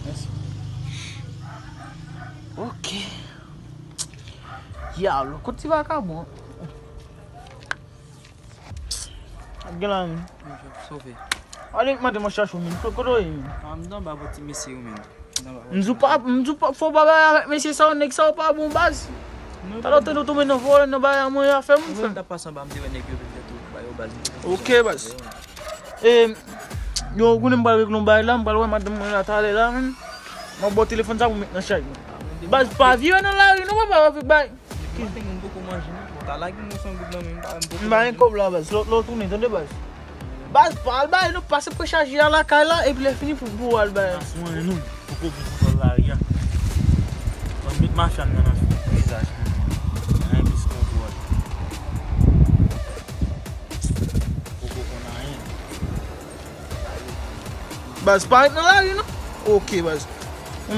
Merci. Ok. Diablo, quando você vai acabar? Again, Sophie. olha, mas tem uma chacha, menino. Procurou aí. Não vai botar me seguir, menino. Não for para me se só nem que só para bombas. Tá lá tendo tu não for, não vai amanhã fé muito. Não tá passando para me dizer que eu vai o base. Ok, bas. Eu quando me balei no baile lá, me balei mas me tá lá, mas bot telefone já na chave. Bas para vir na lá, não vai para vai. Que tem pouco mais, tá lá que não são good não mesmo. Mas como lá, bas, lo tu nem entende bas. Bas, bas, não passa por charger lá, cai lá e ele fini por boa, bas. Não, pouco falar já. Vamos bit marchando na paisagem. Aí bis controle. Pouco com aí. Bas, pai, não lá, não. Ok, bas.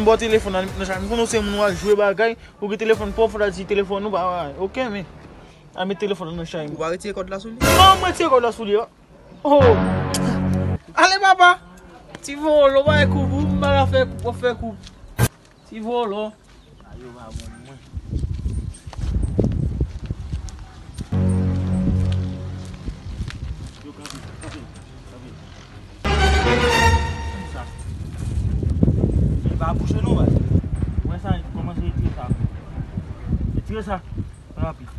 Bot telefone na chave, não sei não ajuda bagay, o telefone pode falar de telefone não vai. Ok, me. A meu telefone na chave. Vai tirar code lá sul. Não, mas tirar code lá sul. Oh. Allez papa. Tu voles, vai com vous, vai faire coup. Tu voles. Aí eu vou mãe. Vai puxar não vai. Começa a tirar. Tira essa. Rápido.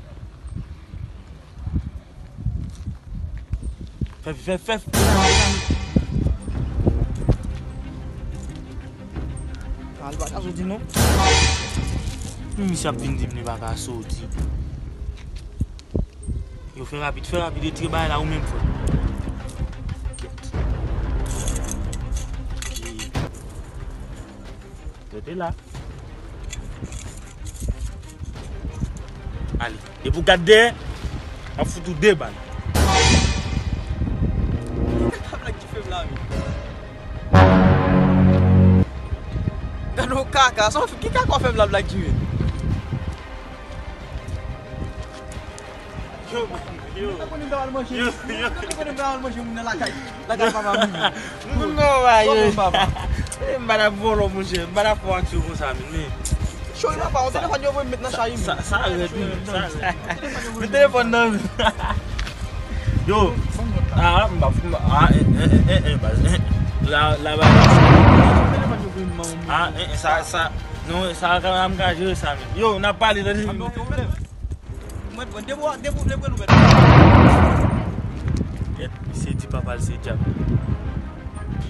Fef. Alba tá sorti não? Me chap vin di mne baka sorti. Yo fè rapide, tire bay la ou men fò. Tete la. Allez, et vous gardez, on fout tout deux balles. Gano kaka, só que kaka fez lá black tu. Yo. Tá quando dá uma machine. Quando dá uma machine lá cai. Lá cai para mim. Não vai. Mbara volo monsieur, mbara fò action comme ça mais. Show là pas, on téléphone yo vou mettre na chaîne. Ça arrête. Le téléphone non. Yo. Ah, la ah, ça non, ça va me gager ça. Yo, on a parlé de lui. C'est du papa, c'est diable.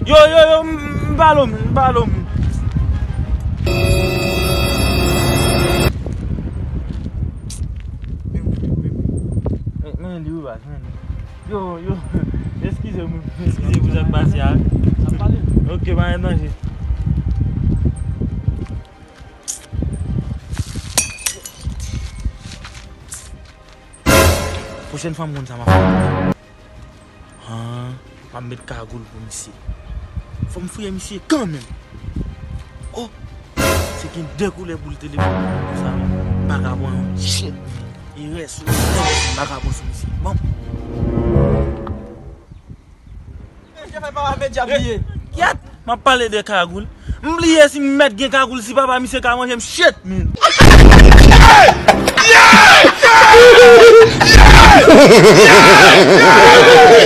Yo, ballon. Yo, excusez-moi, vous êtes passé. Ok, maintenant j'ai. Prochaine fois, ça m'a fait. Ah, je vais mettre cagoule pour monsieur. Faut me fouiller monsieur quand même. Oh, c'est qu'il y a deux couleurs pour le téléphone. Vagabond, shit. Il reste vagabond sur monsieur. Bon. Je vais pas mettre diablier. Yat, m'a parlé de cagoule. M'oublier si mettre gen cagoule si papa monsieur ka manger shit man.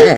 Yeah!